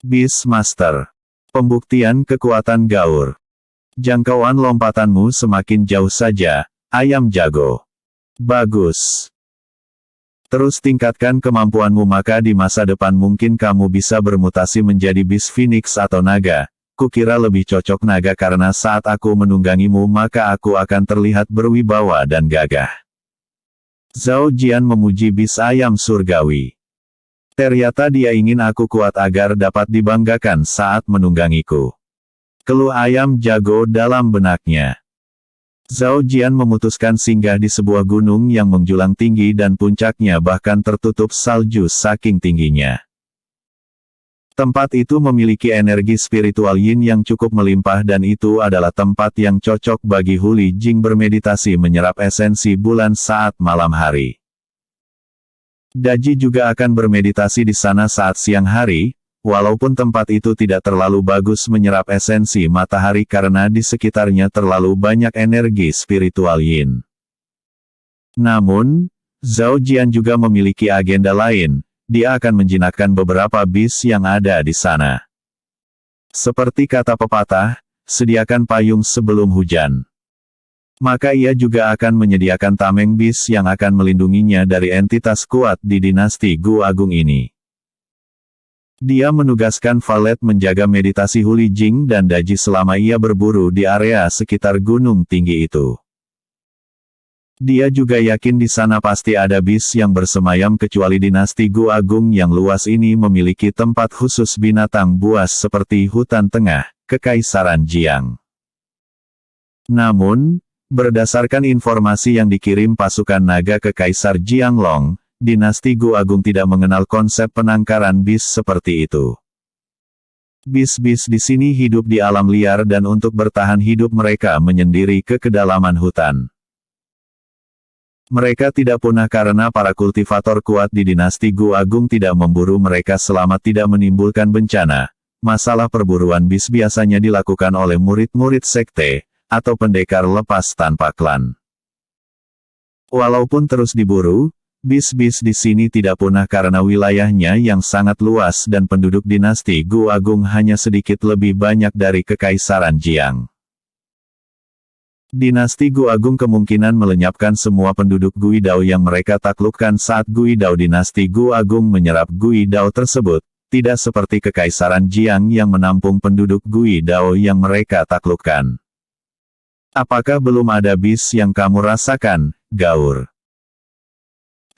Beast Master. Pembuktian kekuatan Gaur. Jangkauan lompatanmu semakin jauh saja, ayam jago. Bagus. Terus tingkatkan kemampuanmu maka di masa depan mungkin kamu bisa bermutasi menjadi Beast Phoenix atau naga. Kukira lebih cocok naga karena saat aku menunggangimu maka aku akan terlihat berwibawa dan gagah. Zhao Jian memuji Beast ayam surgawi. Ternyata dia ingin aku kuat agar dapat dibanggakan saat menunggangiku. Keluh ayam jago dalam benaknya. Zhao Jian memutuskan singgah di sebuah gunung yang menjulang tinggi dan puncaknya bahkan tertutup salju saking tingginya. Tempat itu memiliki energi spiritual yin yang cukup melimpah dan itu adalah tempat yang cocok bagi Huli Jing bermeditasi menyerap esensi bulan saat malam hari. Daji juga akan bermeditasi di sana saat siang hari, walaupun tempat itu tidak terlalu bagus menyerap esensi matahari karena di sekitarnya terlalu banyak energi spiritual yin. Namun, Zhao Jian juga memiliki agenda lain, dia akan menjinakkan beberapa beast yang ada di sana. Seperti kata pepatah, sediakan payung sebelum hujan. Maka ia juga akan menyediakan tameng beast yang akan melindunginya dari entitas kuat di dinasti Gu Agung ini. Dia menugaskan Valet menjaga meditasi Huli Jing dan Daji selama ia berburu di area sekitar gunung tinggi itu. Dia juga yakin di sana pasti ada beast yang bersemayam kecuali dinasti Gu Agung yang luas ini memiliki tempat khusus binatang buas seperti hutan tengah, Kekaisaran Jiang. Namun, berdasarkan informasi yang dikirim pasukan naga ke Kaisar Jianglong, dinasti Gu Agung tidak mengenal konsep penangkaran beast seperti itu. Beast-beast di sini hidup di alam liar dan untuk bertahan hidup mereka menyendiri ke kedalaman hutan. Mereka tidak punah karena para kultivator kuat di dinasti Gu Agung tidak memburu mereka selama tidak menimbulkan bencana. Masalah perburuan beast biasanya dilakukan oleh murid-murid sekte, atau pendekar lepas tanpa klan. Walaupun terus diburu, beast-beast di sini tidak punah karena wilayahnya yang sangat luas dan penduduk dinasti Gu Agung hanya sedikit lebih banyak dari Kekaisaran Jiang. Dinasti Gu Agung kemungkinan melenyapkan semua penduduk Guidao yang mereka taklukkan saat Guidao dinasti Gu Agung menyerap Guidao tersebut, tidak seperti Kekaisaran Jiang yang menampung penduduk Guidao yang mereka taklukkan. Apakah belum ada beast yang kamu rasakan, Gaur?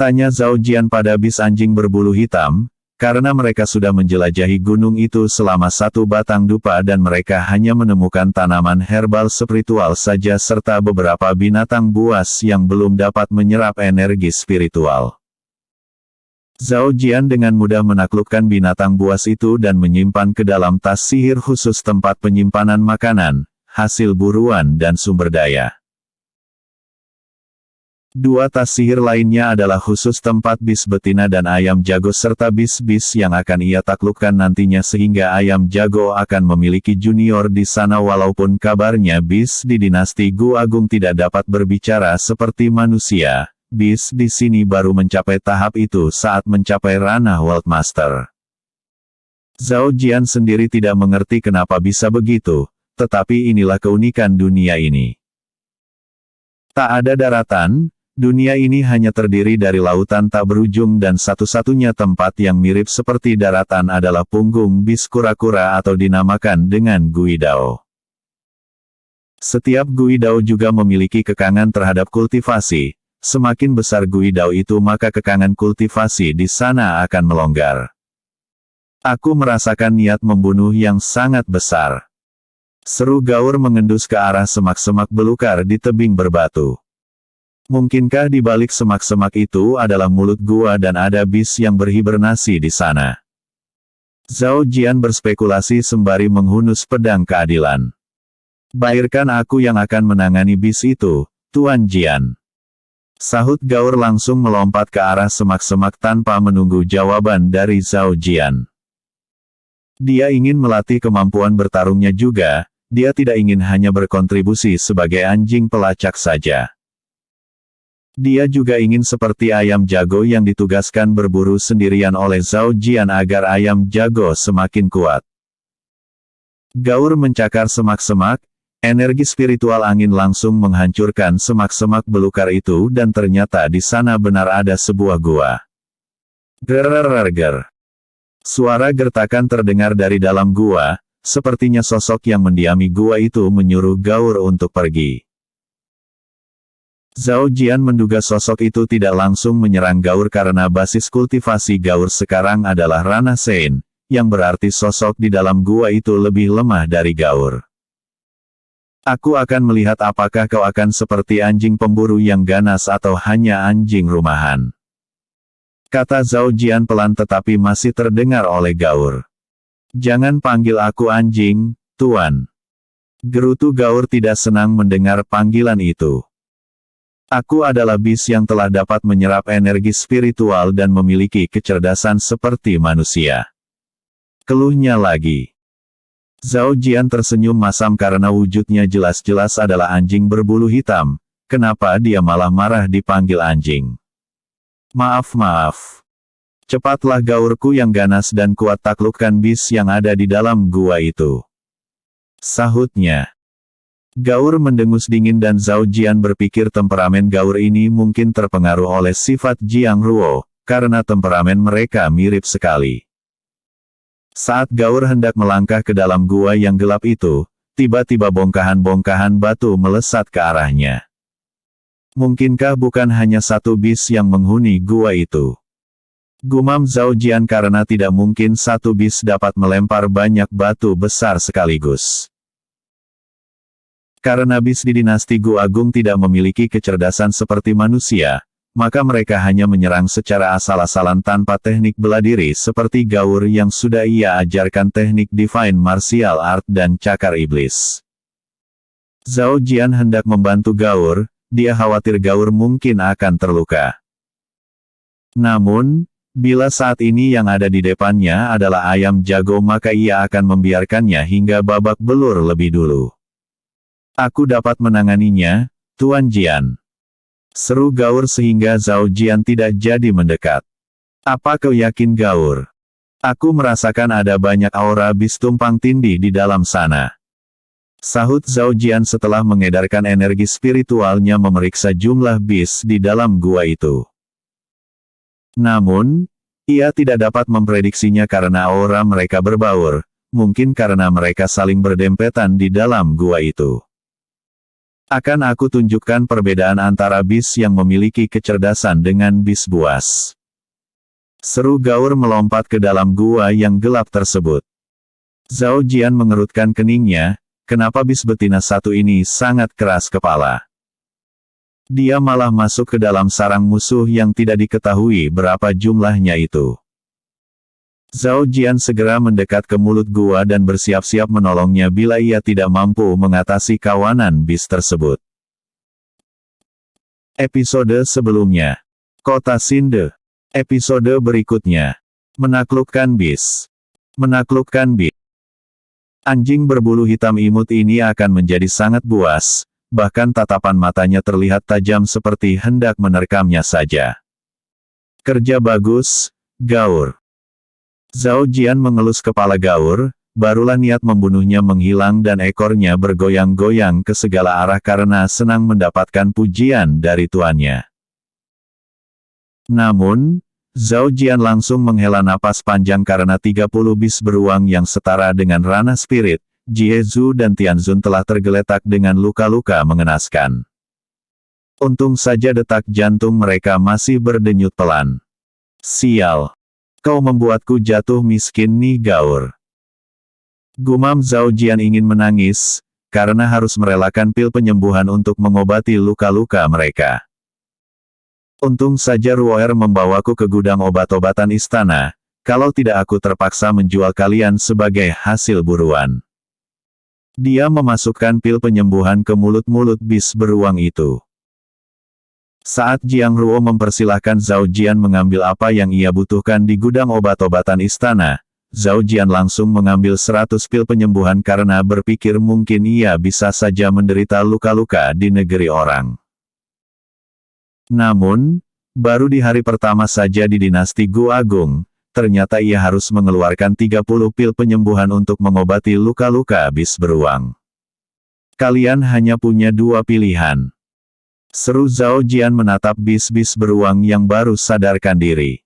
Tanya Zhao Jian pada beast anjing berbulu hitam, karena mereka sudah menjelajahi gunung itu selama 1 batang dupa dan mereka hanya menemukan tanaman herbal spiritual saja serta beberapa binatang buas yang belum dapat menyerap energi spiritual. Zhao Jian dengan mudah menaklukkan binatang buas itu dan menyimpan ke dalam tas sihir khusus tempat penyimpanan makanan, hasil buruan dan sumber daya. 2 tas sihir lainnya adalah khusus tempat beast betina dan ayam jago serta beast-beast yang akan ia taklukkan nantinya sehingga ayam jago akan memiliki junior di sana walaupun kabarnya beast di dinasti Gu Agung tidak dapat berbicara seperti manusia. Beast di sini baru mencapai tahap itu saat mencapai ranah World Master. Zhao Jian sendiri tidak mengerti kenapa bisa begitu. Tetapi inilah keunikan dunia ini. Tak ada daratan, dunia ini hanya terdiri dari lautan tak berujung dan satu-satunya tempat yang mirip seperti daratan adalah punggung beast kura-kura atau dinamakan dengan Guidao. Setiap Guidao juga memiliki kekangan terhadap kultivasi, semakin besar Guidao itu maka kekangan kultivasi di sana akan melonggar. Aku merasakan niat membunuh yang sangat besar. Seru Gaur mengendus ke arah semak-semak belukar di tebing berbatu. Mungkinkah di balik semak-semak itu adalah mulut gua dan ada beast yang berhibernasi di sana? Zhao Jian berspekulasi sembari menghunus pedang keadilan. Biarkan aku yang akan menangani beast itu, Tuan Jian. Sahut Gaur langsung melompat ke arah semak-semak tanpa menunggu jawaban dari Zhao Jian. Dia ingin melatih kemampuan bertarungnya juga. Dia tidak ingin hanya berkontribusi sebagai anjing pelacak saja. Dia juga ingin seperti ayam jago yang ditugaskan berburu sendirian oleh Zhao Jian agar ayam jago semakin kuat. Gaur mencakar semak-semak, energi spiritual angin langsung menghancurkan semak-semak belukar itu dan ternyata di sana benar ada sebuah gua. Ger. Suara gertakan terdengar dari dalam gua, sepertinya sosok yang mendiami gua itu menyuruh Gaur untuk pergi. Zhao Jian menduga sosok itu tidak langsung menyerang Gaur karena basis kultivasi Gaur sekarang adalah ranah Sein, yang berarti sosok di dalam gua itu lebih lemah dari Gaur. Aku akan melihat apakah kau akan seperti anjing pemburu yang ganas atau hanya anjing rumahan. Kata Zhao Jian pelan tetapi masih terdengar oleh Gaur. Jangan panggil aku anjing, Tuan. Gerutu Gaur tidak senang mendengar panggilan itu. Aku adalah bis yang telah dapat menyerap energi spiritual dan memiliki kecerdasan seperti manusia. Keluhnya lagi. Zhao Jian tersenyum masam karena wujudnya jelas-jelas adalah anjing berbulu hitam. Kenapa dia malah marah dipanggil anjing? Maaf. Cepatlah Gaurku yang ganas dan kuat taklukkan bis yang ada di dalam gua itu. Sahutnya. Gaur mendengus dingin dan Zhao Jian berpikir temperamen Gaur ini mungkin terpengaruh oleh sifat Jiang Ruo, karena temperamen mereka mirip sekali. Saat Gaur hendak melangkah ke dalam gua yang gelap itu, tiba-tiba bongkahan-bongkahan batu melesat ke arahnya. Mungkinkah bukan hanya satu bis yang menghuni gua itu? Gumam Zhao Jian karena tidak mungkin satu bis dapat melempar banyak batu besar sekaligus. Karena bis di dinasti Gu Agung tidak memiliki kecerdasan seperti manusia, maka mereka hanya menyerang secara asal-asalan tanpa teknik bela diri seperti Gaur yang sudah ia ajarkan teknik Divine Martial Art dan Cakar Iblis. Zhao Jian hendak membantu Gaur. Dia khawatir Gaur mungkin akan terluka. Namun, bila saat ini yang ada di depannya adalah ayam jago maka ia akan membiarkannya hingga babak belur lebih dulu. Aku dapat menanganinya, Tuan Jian. Seru Gaur sehingga Zhao Jian tidak jadi mendekat. Apa kau yakin Gaur? Aku merasakan ada banyak aura bis tumpang tindih di dalam sana. Sahut Zhao Jian setelah mengedarkan energi spiritualnya memeriksa jumlah bis di dalam gua itu. Namun, ia tidak dapat memprediksinya karena aura mereka berbaur, mungkin karena mereka saling berdempetan di dalam gua itu. Akan aku tunjukkan perbedaan antara bis yang memiliki kecerdasan dengan bis buas. Seru Gaur melompat ke dalam gua yang gelap tersebut. Zhao Jian mengerutkan keningnya. Kenapa bis betina satu ini sangat keras kepala? Dia malah masuk ke dalam sarang musuh yang tidak diketahui berapa jumlahnya itu. Zhao Jian segera mendekat ke mulut gua dan bersiap-siap menolongnya bila ia tidak mampu mengatasi kawanan bis tersebut. Episode sebelumnya. Kota Sinde. Episode berikutnya. Menaklukkan bis. Anjing berbulu hitam imut ini akan menjadi sangat buas, bahkan tatapan matanya terlihat tajam seperti hendak menerkamnya saja. Kerja bagus, Gaur. Zhao Jian mengelus kepala Gaur, barulah niat membunuhnya menghilang dan ekornya bergoyang-goyang ke segala arah karena senang mendapatkan pujian dari tuannya. Namun, Zhao Jian langsung menghela napas panjang karena 30 bis beruang yang setara dengan ranah spirit, Jiezu dan Tianzun telah tergeletak dengan luka-luka mengenaskan. Untung saja detak jantung mereka masih berdenyut pelan. Sial! Kau membuatku jatuh miskin nih Gaur. Gumam Zhao Jian ingin menangis, karena harus merelakan pil penyembuhan untuk mengobati luka-luka mereka. Untung saja Ruoer membawaku ke gudang obat-obatan istana, kalau tidak aku terpaksa menjual kalian sebagai hasil buruan. Dia memasukkan pil penyembuhan ke mulut-mulut bis beruang itu. Saat Jiang Ruo mempersilahkan Zhao Jian mengambil apa yang ia butuhkan di gudang obat-obatan istana, Zhao Jian langsung mengambil 100 pil penyembuhan karena berpikir mungkin ia bisa saja menderita luka-luka di negeri orang. Namun, baru di hari pertama saja di dinasti Gu Agung, ternyata ia harus mengeluarkan 30 pil penyembuhan untuk mengobati luka-luka bis beruang. Kalian hanya punya dua pilihan. Seru Zhao Jian menatap bis-bis beruang yang baru sadarkan diri.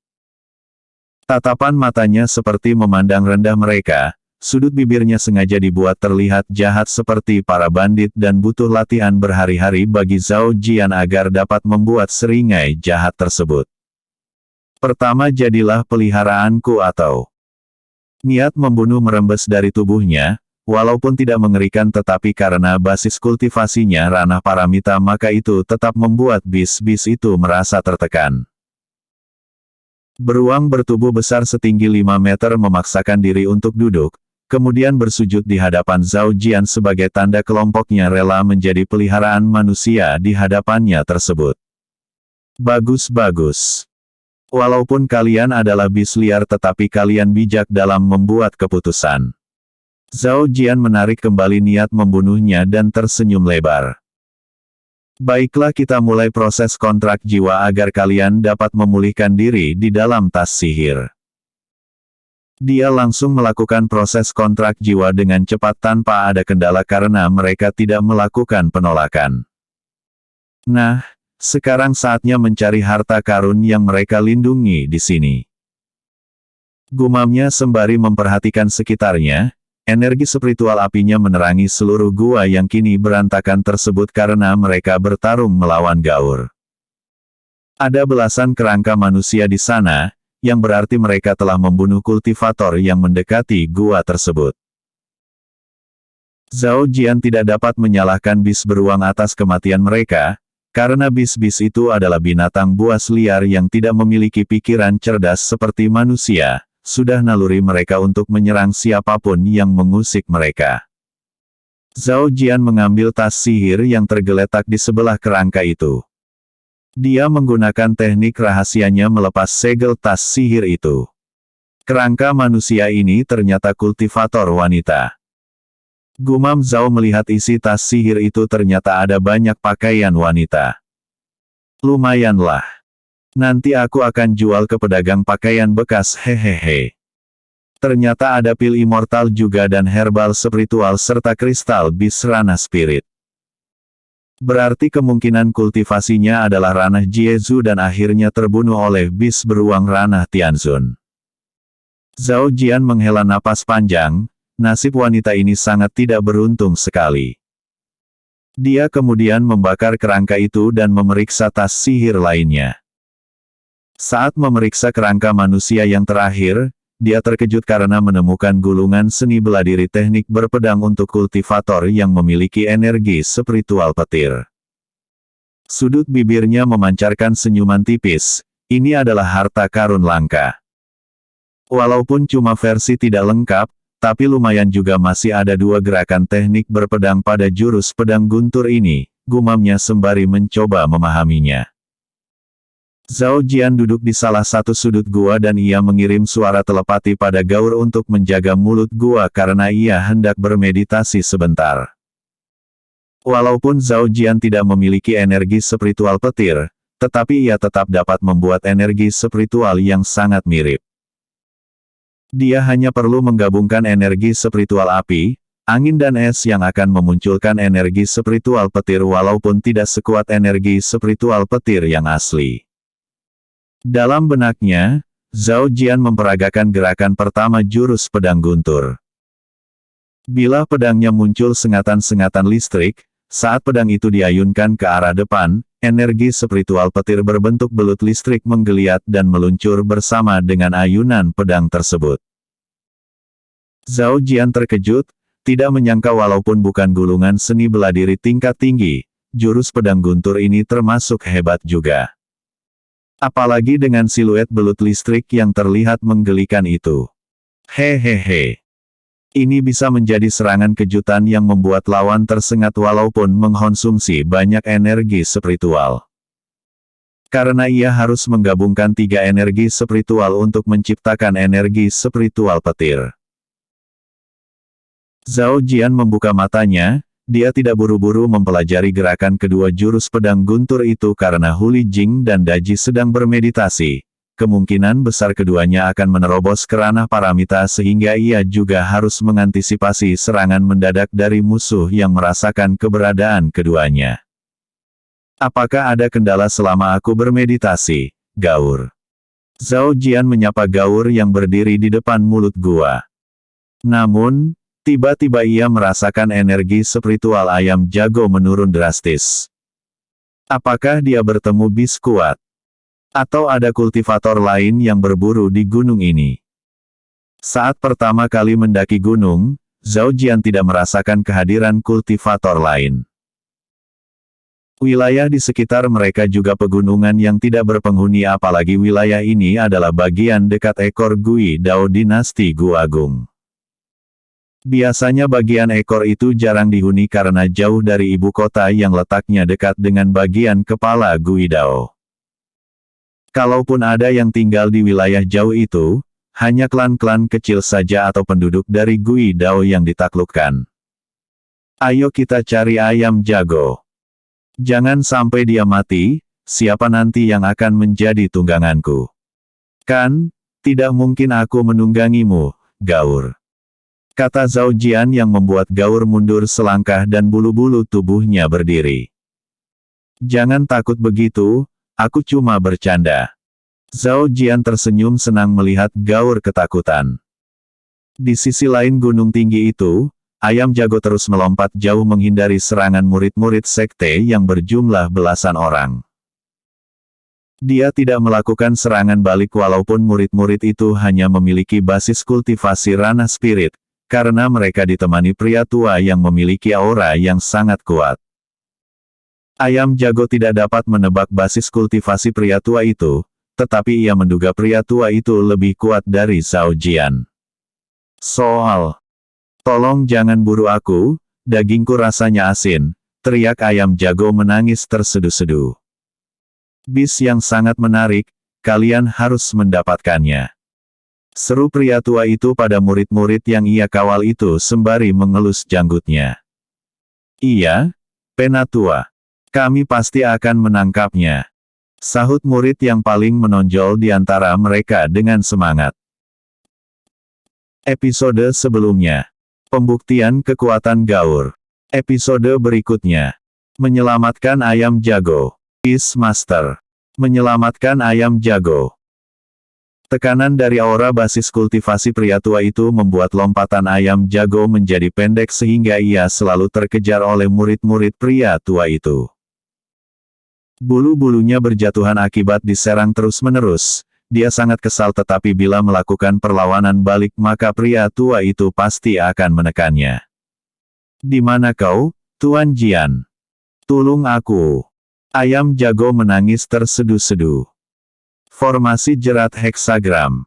Tatapan matanya seperti memandang rendah mereka, sudut bibirnya sengaja dibuat terlihat jahat seperti para bandit dan butuh latihan berhari-hari bagi Zhao Jian agar dapat membuat seringai jahat tersebut. Pertama, jadilah peliharaanku atau niat membunuh merembes dari tubuhnya, walaupun tidak mengerikan tetapi karena basis kultivasinya ranah paramita maka itu tetap membuat bis-bis itu merasa tertekan. Beruang bertubuh besar setinggi 5 meter memaksakan diri untuk duduk, kemudian bersujud di hadapan Zhao Jian sebagai tanda kelompoknya rela menjadi peliharaan manusia di hadapannya tersebut. Bagus-bagus. Walaupun kalian adalah bis liar tetapi kalian bijak dalam membuat keputusan. Zhao Jian menarik kembali niat membunuhnya dan tersenyum lebar. Baiklah, kita mulai proses kontrak jiwa agar kalian dapat memulihkan diri di dalam tas sihir. Dia langsung melakukan proses kontrak jiwa dengan cepat tanpa ada kendala karena mereka tidak melakukan penolakan. Nah, sekarang saatnya mencari harta karun yang mereka lindungi di sini. Gumamnya sembari memperhatikan sekitarnya, energi spiritual apinya menerangi seluruh gua yang kini berantakan tersebut karena mereka bertarung melawan Gaur. Ada belasan kerangka manusia di sana, yang berarti mereka telah membunuh kultivator yang mendekati gua tersebut. Zhao Jian tidak dapat menyalahkan bis beruang atas kematian mereka, karena bis-bis itu adalah binatang buas liar yang tidak memiliki pikiran cerdas seperti manusia, sudah naluri mereka untuk menyerang siapapun yang mengusik mereka. Zhao Jian mengambil tas sihir yang tergeletak di sebelah kerangka itu. Dia menggunakan teknik rahasianya melepas segel tas sihir itu. Kerangka manusia ini ternyata kultivator wanita. Gumam Zhao melihat isi tas sihir itu ternyata ada banyak pakaian wanita. Lumayanlah. Nanti aku akan jual ke pedagang pakaian bekas hehehe. Ternyata ada pil immortal juga dan herbal spiritual serta kristal bis ranah spirit. Berarti kemungkinan kultivasinya adalah ranah Jiezu dan akhirnya terbunuh oleh bis beruang ranah Tianzun. Zhao Jian menghela napas panjang. Nasib wanita ini sangat tidak beruntung sekali. Dia kemudian membakar kerangka itu dan memeriksa tas sihir lainnya. Saat memeriksa kerangka manusia yang terakhir, dia terkejut karena menemukan gulungan seni bela diri teknik berpedang untuk kultivator yang memiliki energi spiritual petir. Sudut bibirnya memancarkan senyuman tipis, ini adalah harta karun langka. Walaupun cuma versi tidak lengkap, tapi lumayan juga masih ada dua gerakan teknik berpedang pada jurus pedang guntur ini, gumamnya sembari mencoba memahaminya. Zhao Jian duduk di salah satu sudut gua dan ia mengirim suara telepati pada Gaur untuk menjaga mulut gua karena ia hendak bermeditasi sebentar. Walaupun Zhao Jian tidak memiliki energi spiritual petir, tetapi ia tetap dapat membuat energi spiritual yang sangat mirip. Dia hanya perlu menggabungkan energi spiritual api, angin dan es yang akan memunculkan energi spiritual petir walaupun tidak sekuat energi spiritual petir yang asli. Dalam benaknya, Zhao Jian memperagakan gerakan pertama jurus pedang guntur. Bila pedangnya muncul sengatan-sengatan listrik, saat pedang itu diayunkan ke arah depan, energi spiritual petir berbentuk belut listrik menggeliat dan meluncur bersama dengan ayunan pedang tersebut. Zhao Jian terkejut, tidak menyangka walaupun bukan gulungan seni bela diri tingkat tinggi, jurus pedang guntur ini termasuk hebat juga. Apalagi dengan siluet belut listrik yang terlihat menggelikan itu. Hehehe. Ini bisa menjadi serangan kejutan yang membuat lawan tersengat walaupun mengkonsumsi banyak energi spiritual. Karena ia harus menggabungkan 3 energi spiritual untuk menciptakan energi spiritual petir. Zhao Jian membuka matanya, dia tidak buru-buru mempelajari gerakan kedua jurus pedang guntur itu karena Huli Jing dan Daji sedang bermeditasi. Kemungkinan besar keduanya akan menerobos ke ranah paramita sehingga ia juga harus mengantisipasi serangan mendadak dari musuh yang merasakan keberadaan keduanya. Apakah ada kendala selama aku bermeditasi, Gaur? Zhao Jian menyapa Gaur yang berdiri di depan mulut gua. Namun, tiba-tiba ia merasakan energi spiritual ayam jago menurun drastis. Apakah dia bertemu bis kuat? Atau ada kultivator lain yang berburu di gunung ini? Saat pertama kali mendaki gunung, Zhao Jian tidak merasakan kehadiran kultivator lain. Wilayah di sekitar mereka juga pegunungan yang tidak berpenghuni, apalagi wilayah ini adalah bagian dekat ekor Gui Dao dinasti Gu Agung. Biasanya bagian ekor itu jarang dihuni karena jauh dari ibu kota yang letaknya dekat dengan bagian kepala Gui Dao. Kalaupun ada yang tinggal di wilayah jauh itu, hanya klan-klan kecil saja atau penduduk dari Gui Dao yang ditaklukkan. Ayo kita cari ayam jago. Jangan sampai dia mati, siapa nanti yang akan menjadi tungganganku? Kan, tidak mungkin aku menunggangimu, Gaur. Kata Zhao Jian yang membuat Gaur mundur selangkah dan bulu-bulu tubuhnya berdiri. Jangan takut begitu, aku cuma bercanda. Zhao Jian tersenyum senang melihat Gaur ketakutan. Di sisi lain gunung tinggi itu, ayam jago terus melompat jauh menghindari serangan murid-murid sekte yang berjumlah belasan orang. Dia tidak melakukan serangan balik walaupun murid-murid itu hanya memiliki basis kultivasi ranah spirit, karena mereka ditemani pria tua yang memiliki aura yang sangat kuat. Ayam jago tidak dapat menebak basis kultivasi pria tua itu, tetapi ia menduga pria tua itu lebih kuat dari Zhao Jian. Tolong jangan buru aku, dagingku rasanya asin, teriak ayam jago menangis terseduh-seduh. Bis yang sangat menarik, kalian harus mendapatkannya. Seru pria tua itu pada murid-murid yang ia kawal itu sembari mengelus janggutnya. Iya, Penatua. Kami pasti akan menangkapnya. Sahut murid yang paling menonjol di antara mereka dengan semangat. Episode sebelumnya. Pembuktian kekuatan Gaur. Episode berikutnya. Menyelamatkan ayam jago. Beastmaster. Menyelamatkan ayam jago. Tekanan dari aura basis kultivasi pria tua itu membuat lompatan ayam jago menjadi pendek sehingga ia selalu terkejar oleh murid-murid pria tua itu. Bulu-bulunya berjatuhan akibat diserang terus-menerus. Dia sangat kesal tetapi bila melakukan perlawanan balik maka pria tua itu pasti akan menekannya. Di mana kau, Tuan Jian? Tolong aku. Ayam jago menangis terseduh-seduh. Formasi jerat heksagram.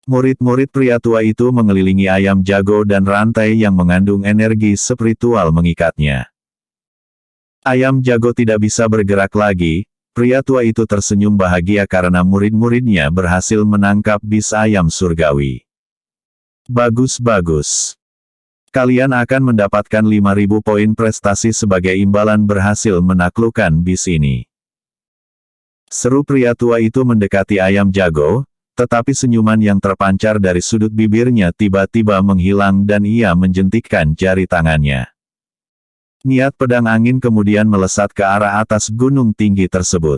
Murid-murid pria tua itu mengelilingi ayam jago dan rantai yang mengandung energi spiritual mengikatnya. Ayam jago tidak bisa bergerak lagi, pria tua itu tersenyum bahagia karena murid-muridnya berhasil menangkap bis ayam surgawi. Bagus-bagus. Kalian akan mendapatkan 5.000 poin prestasi sebagai imbalan berhasil menaklukkan bis ini. Seru pria tua itu mendekati ayam jago, tetapi senyuman yang terpancar dari sudut bibirnya tiba-tiba menghilang dan ia menjentikkan jari tangannya. Niat pedang angin kemudian melesat ke arah atas gunung tinggi tersebut.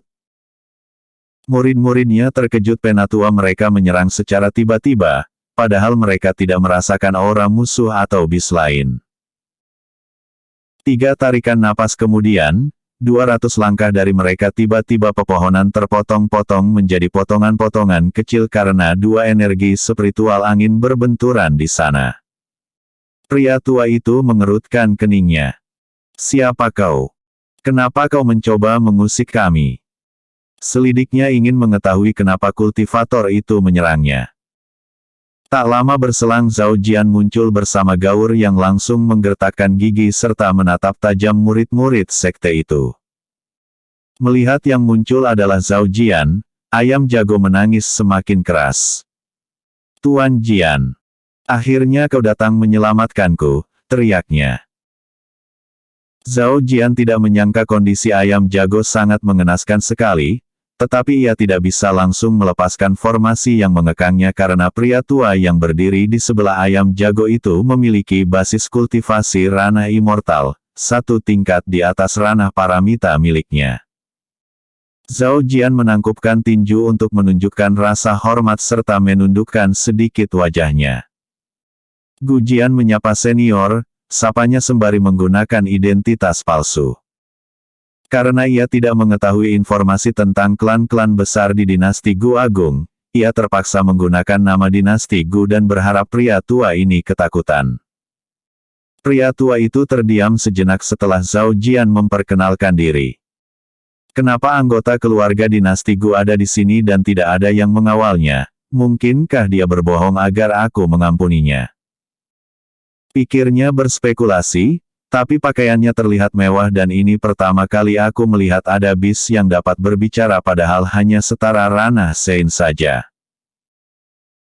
Murid-muridnya terkejut penatua mereka menyerang secara tiba-tiba, padahal mereka tidak merasakan aura musuh atau bis lain. 3 tarikan napas kemudian, 200 langkah dari mereka tiba-tiba pepohonan terpotong-potong menjadi potongan-potongan kecil karena 2 energi spiritual angin berbenturan di sana. Pria tua itu mengerutkan keningnya. Siapa kau? Kenapa kau mencoba mengusik kami? Selidiknya ingin mengetahui kenapa kultivator itu menyerangnya. Tak lama berselang Zhao Jian muncul bersama Gaur yang langsung menggertakkan gigi serta menatap tajam murid-murid sekte itu. Melihat yang muncul adalah Zhao Jian, ayam jago menangis semakin keras. Tuan Jian, akhirnya kau datang menyelamatkanku, teriaknya. Zhao Jian tidak menyangka kondisi ayam jago sangat mengenaskan sekali, tetapi ia tidak bisa langsung melepaskan formasi yang mengekangnya karena pria tua yang berdiri di sebelah ayam jago itu memiliki basis kultivasi ranah immortal, satu tingkat di atas ranah paramita miliknya. Zhao Jian menangkupkan tinju untuk menunjukkan rasa hormat serta menundukkan sedikit wajahnya. Gu Jian menyapa senior, sapanya sembari menggunakan identitas palsu. Karena ia tidak mengetahui informasi tentang klan-klan besar di dinasti Gu Agung, ia terpaksa menggunakan nama dinasti Gu dan berharap pria tua ini ketakutan. Pria tua itu terdiam sejenak setelah Zhao Jian memperkenalkan diri. Kenapa anggota keluarga dinasti Gu ada di sini dan tidak ada yang mengawalnya? Mungkinkah dia berbohong agar aku mengampuninya? Pikirnya berspekulasi, tapi pakaiannya terlihat mewah dan ini pertama kali aku melihat ada bis yang dapat berbicara padahal hanya setara ranah Sein saja.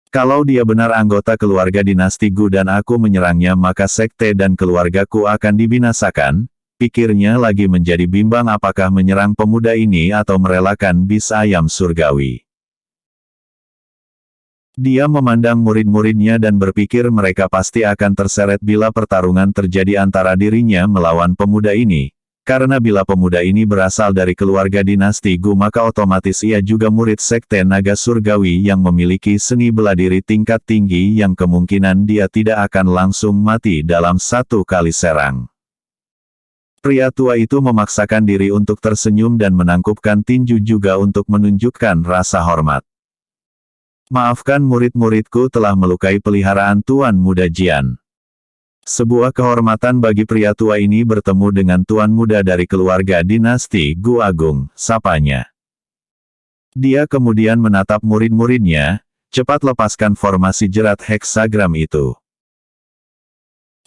Kalau dia benar anggota keluarga dinasti Gu dan aku menyerangnya maka sekte dan keluargaku akan dibinasakan. Pikirnya lagi menjadi bimbang apakah menyerang pemuda ini atau merelakan bis ayam surgawi. Dia memandang murid-muridnya dan berpikir mereka pasti akan terseret bila pertarungan terjadi antara dirinya melawan pemuda ini. Karena bila pemuda ini berasal dari keluarga dinasti Gu maka otomatis ia juga murid sekte naga surgawi yang memiliki seni bela diri tingkat tinggi yang kemungkinan dia tidak akan langsung mati dalam satu kali serang. Pria tua itu memaksakan diri untuk tersenyum dan menangkupkan tinju juga untuk menunjukkan rasa hormat. Maafkan murid-muridku telah melukai peliharaan Tuan Muda Jian. Sebuah kehormatan bagi pria tua ini bertemu dengan Tuan Muda dari keluarga dinasti Gu Agung, sapanya. Dia kemudian menatap murid-muridnya, cepat lepaskan formasi jerat heksagram itu.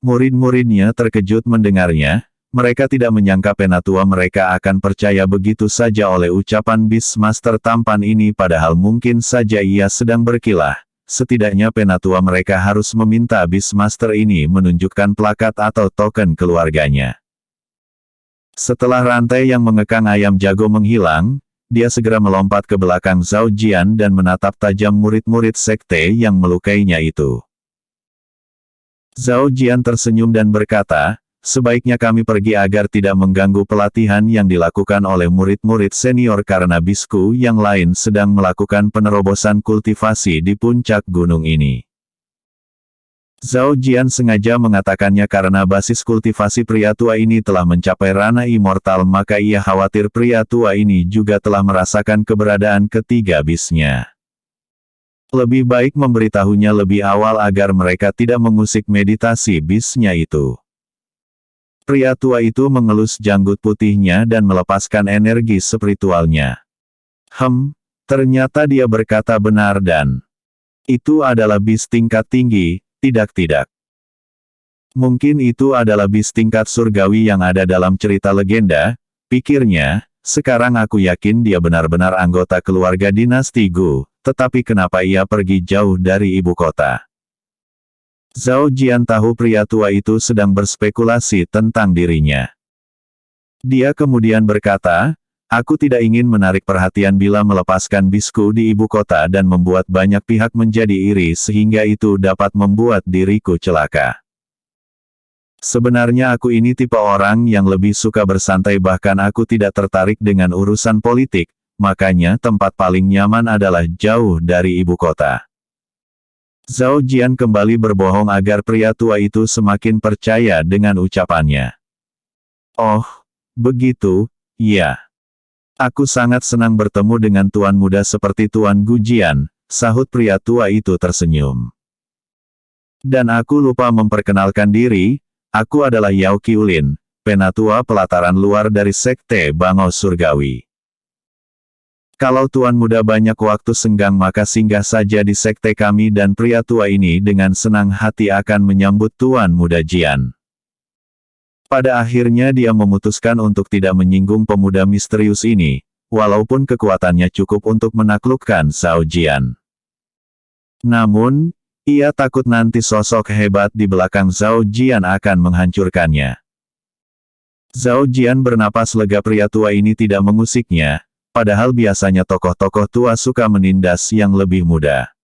Murid-muridnya terkejut mendengarnya. Mereka tidak menyangka penatua mereka akan percaya begitu saja oleh ucapan Beastmaster tampan ini padahal mungkin saja ia sedang berkilah. Setidaknya penatua mereka harus meminta Beastmaster ini menunjukkan plakat atau token keluarganya. Setelah rantai yang mengekang ayam jago menghilang, dia segera melompat ke belakang Zhao Jian dan menatap tajam murid-murid sekte yang melukainya itu. Zhao Jian tersenyum dan berkata, sebaiknya kami pergi agar tidak mengganggu pelatihan yang dilakukan oleh murid-murid senior karena bisku yang lain sedang melakukan penerobosan kultivasi di puncak gunung ini. Zhao Jian sengaja mengatakannya karena basis kultivasi pria tua ini telah mencapai ranah immortal maka ia khawatir pria tua ini juga telah merasakan keberadaan ketiga bisnya. Lebih baik memberitahunya lebih awal agar mereka tidak mengusik meditasi bisnya itu. Pria tua itu mengelus janggut putihnya dan melepaskan energi spiritualnya. Ternyata dia berkata benar dan itu adalah bis tingkat tinggi, tidak. Mungkin itu adalah bis tingkat surgawi yang ada dalam cerita legenda, pikirnya, sekarang aku yakin dia benar-benar anggota keluarga dinasti Gu, tetapi kenapa ia pergi jauh dari ibu kota? Zhao Jian tahu pria tua itu sedang berspekulasi tentang dirinya. Dia kemudian berkata, aku tidak ingin menarik perhatian bila melepaskan bisku di ibu kota dan membuat banyak pihak menjadi iri sehingga itu dapat membuat diriku celaka. Sebenarnya aku ini tipe orang yang lebih suka bersantai bahkan aku tidak tertarik dengan urusan politik, makanya tempat paling nyaman adalah jauh dari ibu kota. Zhao Jian kembali berbohong agar pria tua itu semakin percaya dengan ucapannya. Oh, begitu, ya. Aku sangat senang bertemu dengan tuan muda seperti Tuan Gu Jian, sahut pria tua itu tersenyum. Dan aku lupa memperkenalkan diri, aku adalah Yao Qiulin, penatua pelataran luar dari Sekte Bangau Surgawi. Kalau Tuan Muda banyak waktu senggang maka singgah saja di sekte kami dan pria tua ini dengan senang hati akan menyambut Tuan Muda Jian. Pada akhirnya dia memutuskan untuk tidak menyinggung pemuda misterius ini, walaupun kekuatannya cukup untuk menaklukkan Zhao Jian. Namun, ia takut nanti sosok hebat di belakang Zhao Jian akan menghancurkannya. Zhao Jian bernapas lega, pria tua ini tidak mengusiknya, padahal biasanya tokoh-tokoh tua suka menindas yang lebih muda.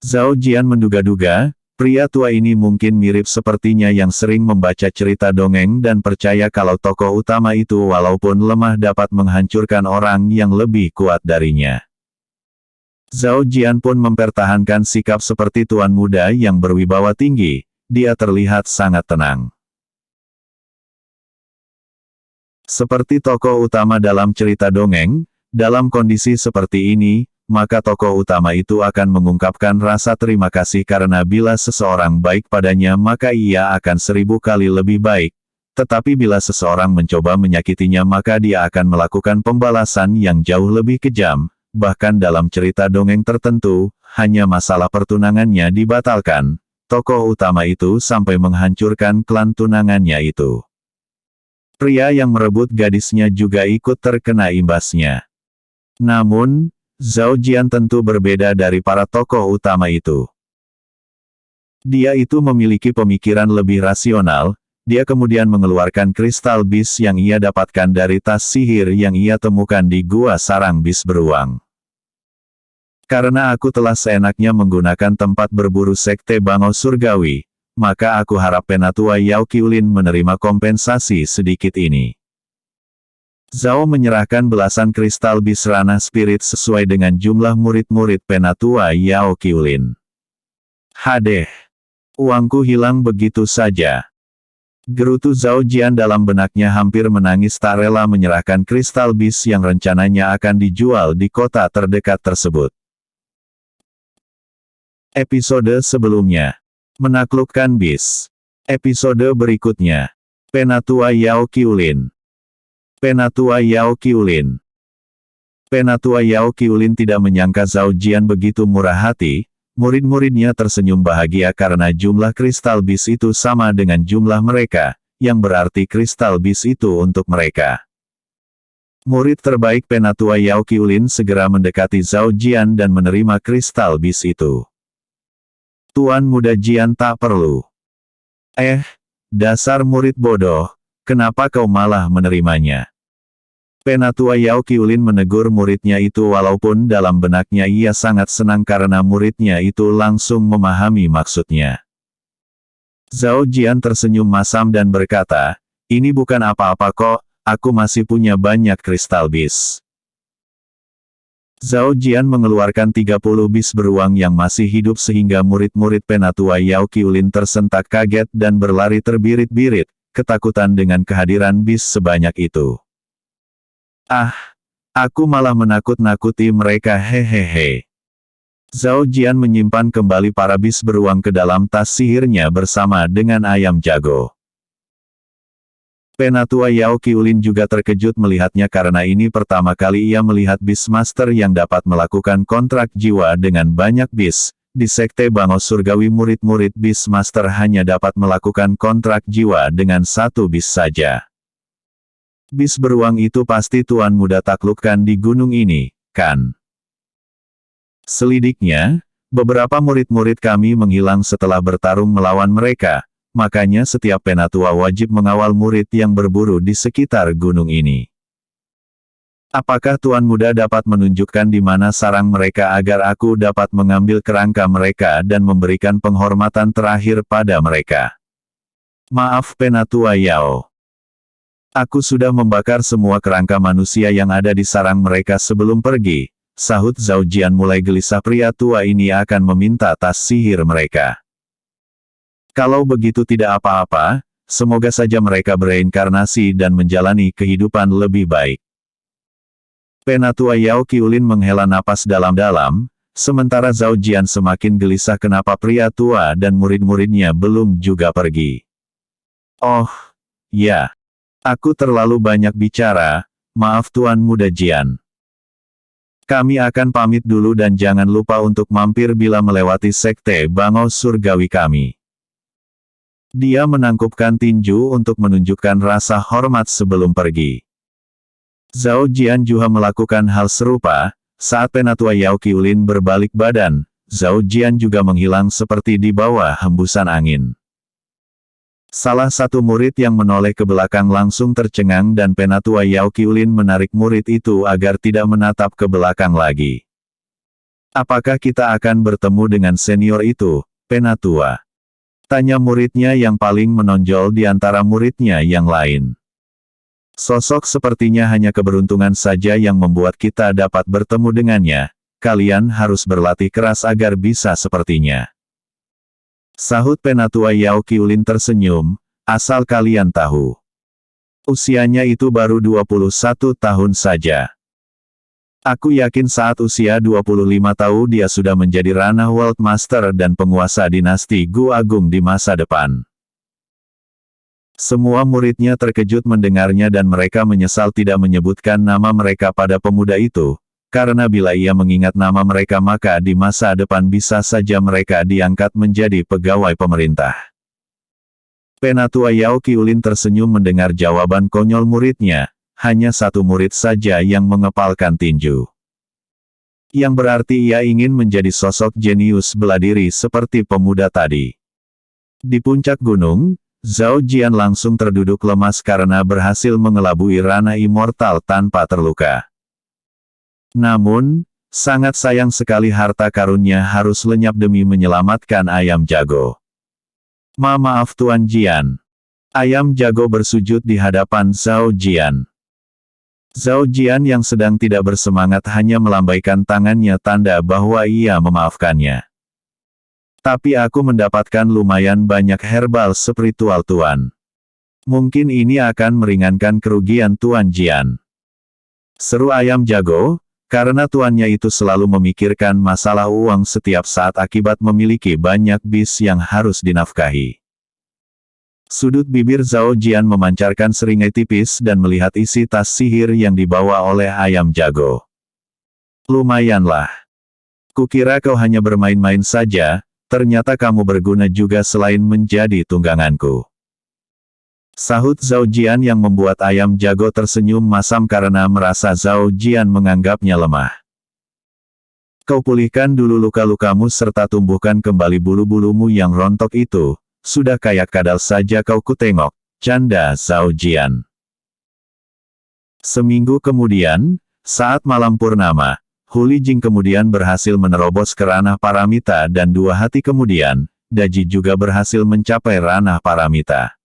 Zhao Jian menduga-duga, pria tua ini mungkin mirip sepertinya yang sering membaca cerita dongeng dan percaya kalau tokoh utama itu walaupun lemah dapat menghancurkan orang yang lebih kuat darinya. Zhao Jian pun mempertahankan sikap seperti tuan muda yang berwibawa tinggi, dia terlihat sangat tenang. Seperti tokoh utama dalam cerita dongeng, dalam kondisi seperti ini, maka tokoh utama itu akan mengungkapkan rasa terima kasih karena bila seseorang baik padanya maka ia akan 1000 kali lebih baik. Tetapi bila seseorang mencoba menyakitinya maka dia akan melakukan pembalasan yang jauh lebih kejam. Bahkan dalam cerita dongeng tertentu, hanya masalah pertunangannya dibatalkan. Tokoh utama itu sampai menghancurkan klan tunangannya itu. Pria yang merebut gadisnya juga ikut terkena imbasnya. Namun, Zhao Jian tentu berbeda dari para tokoh utama itu. Dia itu memiliki pemikiran lebih rasional, dia kemudian mengeluarkan kristal bis yang ia dapatkan dari tas sihir yang ia temukan di gua sarang bis beruang. Karena aku telah seenaknya menggunakan tempat berburu sekte bangau surgawi, maka aku harap Penatua Yao Qiulin menerima kompensasi sedikit ini. Zhao menyerahkan belasan kristal bis ranah spirit sesuai dengan jumlah murid-murid Penatua Yao Qiulin. Hadeh! Uangku hilang begitu saja. Gerutu Zhao Jian dalam benaknya hampir menangis, tak rela menyerahkan kristal bis yang rencananya akan dijual di kota terdekat tersebut. Episode sebelumnya. Menaklukkan bis. Episode berikutnya. Penatua Yao Qiulin. Penatua Yao Qiulin. Penatua Yao Qiulin tidak menyangka Zhao Jian begitu murah hati, murid-muridnya tersenyum bahagia karena jumlah kristal bis itu sama dengan jumlah mereka, yang berarti kristal bis itu untuk mereka. Murid terbaik Penatua Yao Qiulin segera mendekati Zhao Jian dan menerima kristal bis itu. Tuan muda Jian, tak perlu. Dasar murid bodoh, kenapa kau malah menerimanya? Penatua Yao Qiulin menegur muridnya itu walaupun dalam benaknya ia sangat senang karena muridnya itu langsung memahami maksudnya. Zhao Jian tersenyum masam dan berkata, ini bukan apa-apa kok, aku masih punya banyak kristal bis. Zhao Jian mengeluarkan 30 bis beruang yang masih hidup sehingga murid-murid Penatua Yao Qiulin tersentak kaget dan berlari terbirit-birit, ketakutan dengan kehadiran bis sebanyak itu. Aku malah menakut-nakuti mereka, hehehe. Zhao Jian menyimpan kembali para bis beruang ke dalam tas sihirnya bersama dengan ayam jago. Penatua Yao Qiulin juga terkejut melihatnya karena ini pertama kali ia melihat bis master yang dapat melakukan kontrak jiwa dengan banyak bis. Di sekte bangau surgawi murid-murid bis master hanya dapat melakukan kontrak jiwa dengan satu bis saja. Bis beruang itu pasti tuan muda taklukkan di gunung ini, kan? Selidiknya, beberapa murid-murid kami menghilang setelah bertarung melawan mereka, makanya setiap penatua wajib mengawal murid yang berburu di sekitar gunung ini. Apakah tuan muda dapat menunjukkan di mana sarang mereka agar aku dapat mengambil kerangka mereka dan memberikan penghormatan terakhir pada mereka? Maaf Penatua Yao. Aku sudah membakar semua kerangka manusia yang ada di sarang mereka sebelum pergi, sahut Zhao Jian mulai gelisah. Pria tua ini akan meminta tas sihir mereka. Kalau begitu tidak apa-apa, semoga saja mereka bereinkarnasi dan menjalani kehidupan lebih baik. Penatua Yao Qiulin menghela napas dalam-dalam, sementara Zhao Jian semakin gelisah kenapa pria tua dan murid-muridnya belum juga pergi. Oh, ya. Aku terlalu banyak bicara, maaf Tuan Muda Jian. Kami akan pamit dulu dan jangan lupa untuk mampir bila melewati sekte bangau surgawi kami. Dia menangkupkan tinju untuk menunjukkan rasa hormat sebelum pergi. Zhao Jian juga melakukan hal serupa, saat Penatua Yao Qiulin berbalik badan, Zhao Jian juga menghilang seperti di bawah hembusan angin. Salah satu murid yang menoleh ke belakang langsung tercengang dan Penatua Yao Qiulin menarik murid itu agar tidak menatap ke belakang lagi. Apakah kita akan bertemu dengan senior itu, Penatua? Tanya muridnya yang paling menonjol di antara muridnya yang lain. Sosok sepertinya hanya keberuntungan saja yang membuat kita dapat bertemu dengannya. Kalian harus berlatih keras agar bisa sepertinya. Sahut Penatua Yao Qiulin tersenyum, asal kalian tahu. Usianya itu baru 21 tahun saja. Aku yakin saat usia 25 tahun dia sudah menjadi ranah World Master dan penguasa dinasti Gu Agung di masa depan. Semua muridnya terkejut mendengarnya dan mereka menyesal tidak menyebutkan nama mereka pada pemuda itu. Karena bila ia mengingat nama mereka maka di masa depan bisa saja mereka diangkat menjadi pegawai pemerintah. Penatua Yao Qiulin tersenyum mendengar jawaban konyol muridnya, hanya satu murid saja yang mengepalkan tinju. Yang berarti ia ingin menjadi sosok jenius bela diri seperti pemuda tadi. Di puncak gunung, Zhao Jian langsung terduduk lemas karena berhasil mengelabui ranah immortal tanpa terluka. Namun, sangat sayang sekali harta karunnya harus lenyap demi menyelamatkan ayam jago. Maaf Tuan Jian. Ayam jago bersujud di hadapan Zhao Jian. Zhao Jian yang sedang tidak bersemangat hanya melambaikan tangannya tanda bahwa ia memaafkannya. Tapi aku mendapatkan lumayan banyak herbal spiritual Tuan. Mungkin ini akan meringankan kerugian Tuan Jian. Seru ayam jago. Karena tuannya itu selalu memikirkan masalah uang setiap saat akibat memiliki banyak bis yang harus dinafkahi. Sudut bibir Zhao Jian memancarkan seringai tipis dan melihat isi tas sihir yang dibawa oleh ayam jago. Lumayanlah. Kukira kau hanya bermain-main saja, ternyata kamu berguna juga selain menjadi tungganganku. Sahut Zhao Jian yang membuat ayam jago tersenyum masam karena merasa Zhao Jian menganggapnya lemah. Kau pulihkan dulu luka-lukamu serta tumbuhkan kembali bulu-bulumu yang rontok itu, sudah kayak kadal saja kau kutengok, canda Zhao Jian. Seminggu kemudian, saat malam purnama, Huli Jing kemudian berhasil menerobos ke ranah paramita dan 2 hari kemudian, Daji juga berhasil mencapai ranah paramita.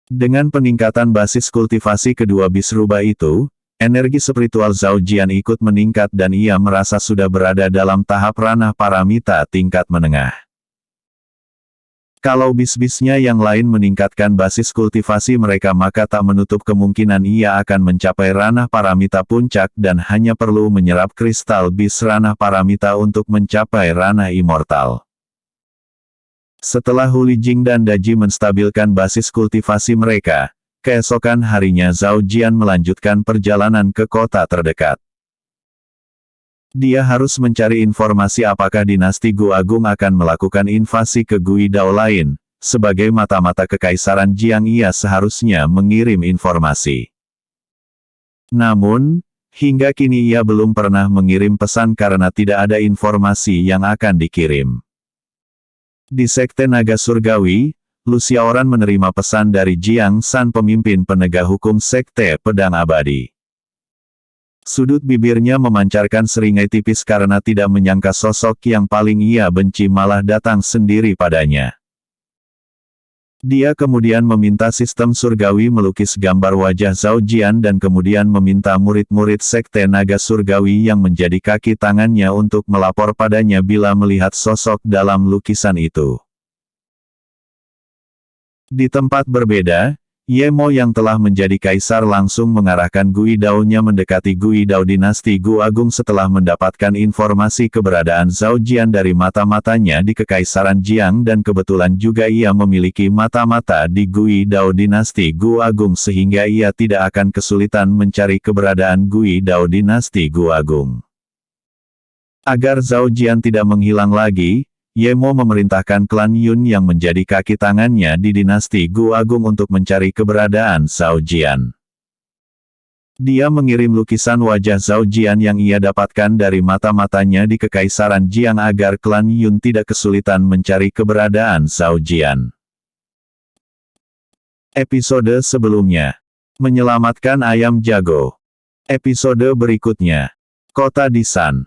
Dengan peningkatan basis kultivasi kedua bis rubah itu, energi spiritual Zhao Jian ikut meningkat dan ia merasa sudah berada dalam tahap ranah paramita tingkat menengah. Kalau bis-bisnya yang lain meningkatkan basis kultivasi mereka maka tak menutup kemungkinan ia akan mencapai ranah paramita puncak dan hanya perlu menyerap kristal bis ranah paramita untuk mencapai ranah immortal. Setelah Huli Jing dan Daji menstabilkan basis kultivasi mereka, keesokan harinya Zhao Jian melanjutkan perjalanan ke kota terdekat. Dia harus mencari informasi apakah dinasti Gu Agung akan melakukan invasi ke Gui Dao lain. Sebagai mata-mata kekaisaran Jiang ia seharusnya mengirim informasi. Namun, hingga kini ia belum pernah mengirim pesan karena tidak ada informasi yang akan dikirim. Di Sekte Naga Surgawi, Lu Xiaoran menerima pesan dari Jiang San pemimpin penegak hukum Sekte Pedang Abadi. Sudut bibirnya memancarkan seringai tipis karena tidak menyangka sosok yang paling ia benci malah datang sendiri padanya. Dia kemudian meminta sistem surgawi melukis gambar wajah Zhao Jian dan kemudian meminta murid-murid Sekte Naga Surgawi yang menjadi kaki tangannya untuk melapor padanya bila melihat sosok dalam lukisan itu. Di tempat berbeda, Ye Mo yang telah menjadi kaisar langsung mengarahkan Gui Dao-nya mendekati Gui Dao dinasti Gu Agung setelah mendapatkan informasi keberadaan Zhao Jian dari mata-matanya di Kekaisaran Jiang dan kebetulan juga ia memiliki mata-mata di Gui Dao dinasti Gu Agung sehingga ia tidak akan kesulitan mencari keberadaan Gui Dao dinasti Gu Agung. Agar Zhao Jian tidak menghilang lagi, Ye Mo memerintahkan klan Yun yang menjadi kaki tangannya di dinasti Gu Agung untuk mencari keberadaan Zhao Jian. Dia mengirim lukisan wajah Zhao Jian yang ia dapatkan dari mata-matanya di Kekaisaran Jiang agar klan Yun tidak kesulitan mencari keberadaan Zhao Jian. Episode sebelumnya. Menyelamatkan ayam jago. Episode berikutnya. Kota di San